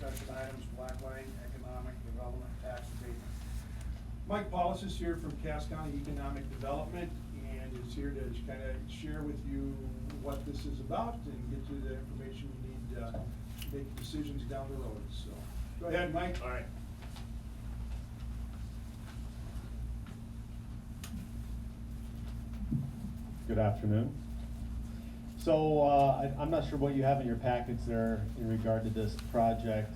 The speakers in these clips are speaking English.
discussion items, black line, economic development, tax abatement. Mike Paulus is here from Cass County Economic Development and is here to kind of share with you what this is about and get you the information you need to make decisions down the road. So, go ahead, Mike. All right. Good afternoon. So I'm not sure what you have in your packets there in regard to this project.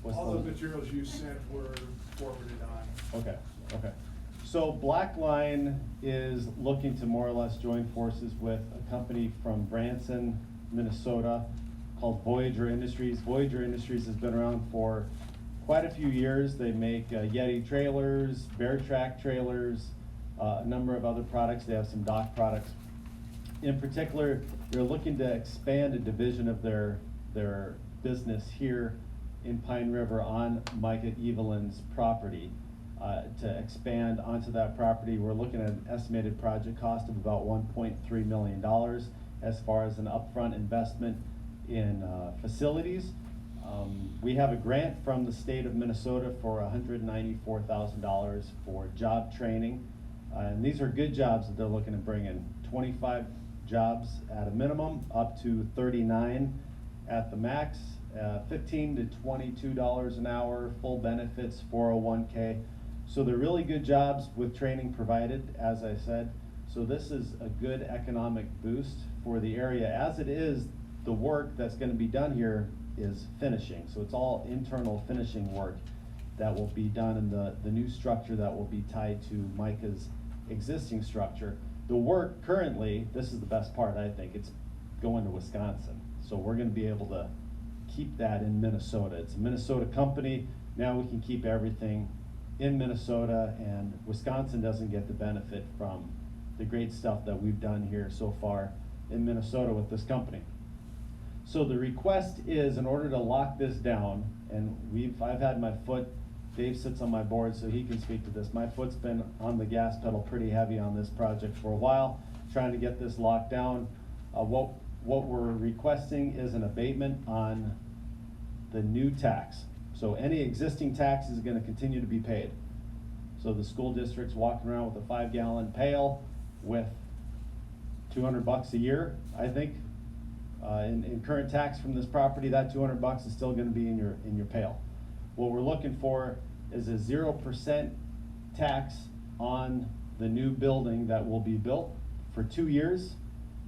What's All those materials you sent were forwarded on. Okay, okay. So Blackline is looking to more or less join forces with a company from Branson, Minnesota called Voyager Industries. Voyager Industries has been around for quite a few years. They make Yeti trailers, Bear Track trailers, a number of other products. They have some dock products. In particular, they're looking to expand a division of their business here in Pine River on Micah Evelyn's property. To expand onto that property, we're looking at an estimated project cost of about $1.3 million as far as an upfront investment in facilities. We have a grant from the state of Minnesota for $194,000 for job training. And these are good jobs that they're looking to bring in. 25 jobs at a minimum, up to 39 at the max, $15 to $22 an hour, full benefits, 401k. So they're really good jobs with training provided, as I said. So this is a good economic boost for the area. As it is, the work that's going to be done here is finishing. So it's all internal finishing work that will be done in the new structure that will be tied to Micah's existing structure. The work currently, this is the best part, I think, it's going to Wisconsin. So we're going to be able to keep that in Minnesota. It's a Minnesota company. Now we can keep everything in Minnesota, and Wisconsin doesn't get the benefit from the great stuff that we've done here so far in Minnesota with this company. So the request is, in order to lock this down, and I've had my foot, Dave sits on my board so he can speak to this. My foot's been on the gas pedal pretty heavy on this project for a while, trying to get this locked down. What we're requesting is an abatement on the new tax. So any existing tax is going to continue to be paid. So the school district's walking around with a 5-gallon pail with $200 a year, I think. In current tax from this property, that $200 is still going to be in your pail. What we're looking for is a 0% tax on the new building that will be built for 2 years.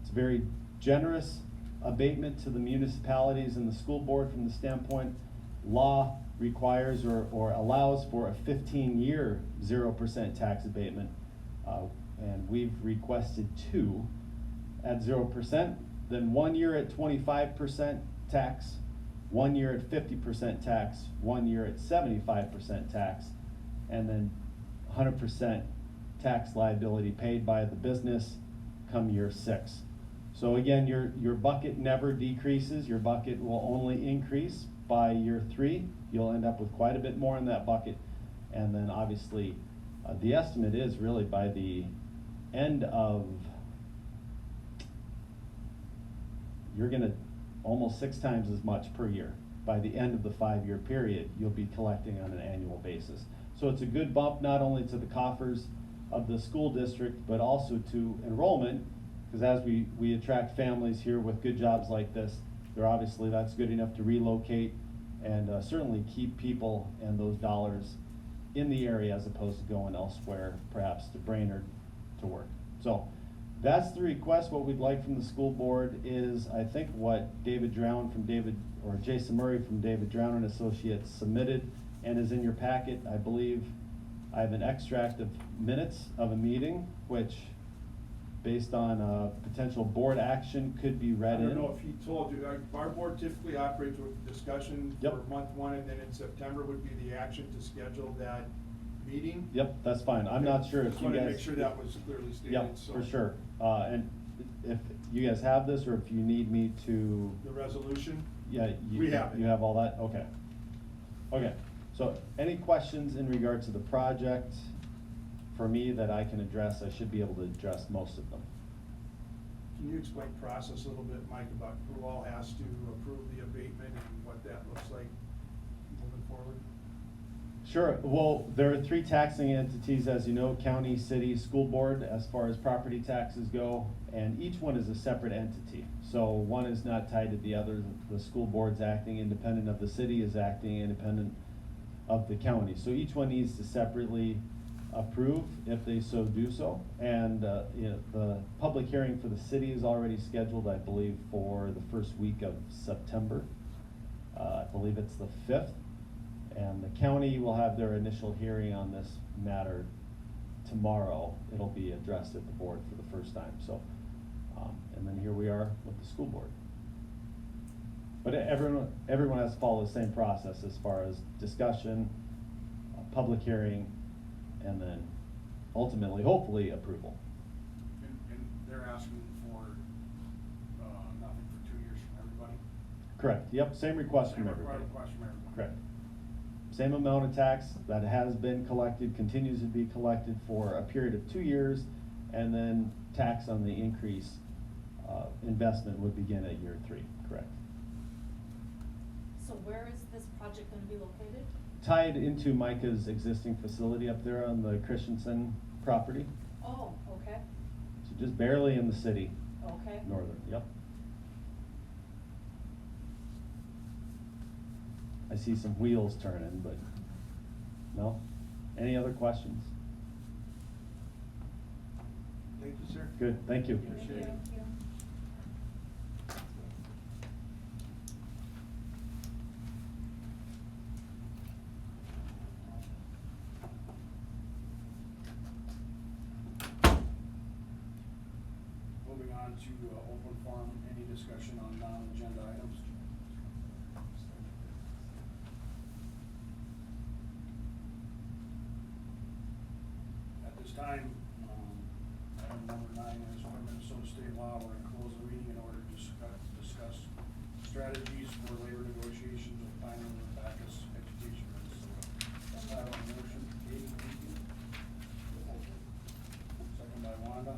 It's a very generous abatement to the municipalities and the school board from the standpoint law requires or allows for a 15-year 0% tax abatement. And we've requested 2 at 0%, then 1 year at 25% tax, 1 year at 50% tax, 1 year at 75% tax, and then 100% tax liability paid by the business come year 6. So again, your bucket never decreases. Your bucket will only increase by year 3. You'll end up with quite a bit more in that bucket. And then obviously, the estimate is really by the end of, you're gonna almost 6 times as much per year. By the end of the 5-year period, you'll be collecting on an annual basis. So it's a good bump not only to the coffers of the school district, but also to enrollment, because as we attract families here with good jobs like this, that's good enough to relocate and certainly keep people and those dollars in the area as opposed to going elsewhere, perhaps to Brainerd to work. So that's the request. What we'd like from the school board is, I think, what Jason Murray from David Drown and Associates submitted and is in your packet. I believe I have an extract of minutes of a meeting, which, based on potential board action, could be read in. I don't know if he told you, our board typically operates with discussion Yep. for month 1, and then in September would be the action to schedule that meeting. Yep, that's fine. I'm not sure if Just you wanted guys. to make sure that was clearly stated. Yep, So for sure. And if you guys have this, or if you need me to. the resolution, Yeah, we have it. You have all that? Okay. Okay, so any questions in regards to the project for me that I can address? I should be able to address most of them. Can you explain process a little bit, Mike, about who all has to approve the abatement and what that looks like? moving forward? Sure, well, there are three taxing entities, as you know, county, city, school board, as far as property taxes go, and each one is a separate entity. So one is not tied to the other. The school board's acting independent of the city, is acting independent of the county. So each one needs to separately approve if they so do so. And the public hearing for the city is already scheduled, I believe, for the first week of September. I believe it's the 5th. And the county will have their initial hearing on this matter tomorrow. It'll be addressed at the board for the first time, so, and then here we are with the school board. But everyone has to follow the same process as far as discussion, public hearing, and then ultimately, hopefully, approval. And they're asking for, nothing for 2 years from everybody? Correct, yep, same request from Same everybody. request from everybody. Correct. Same amount of tax that has been collected, continues to be collected for a period of 2 years, and then tax on the increase, investment would begin at year 3, correct. So where is this project gonna be located? Tied into Micah's existing facility up there on the Christensen property, Oh, okay, so just barely in the city, okay. northern, yep. I see some wheels turning, but, no? Any other questions? Thank you, sir. Good, thank you. Appreciate it. Thank you. Moving on to open forum, any discussion on non-agenda items? At this time, item number 9 is for Minnesota state law, we're gonna close the meeting in order to discuss strategies for labor negotiations with Pioneer and Backus Education Minnesota. I have a motion, Katie, thank you. Second by Wanda.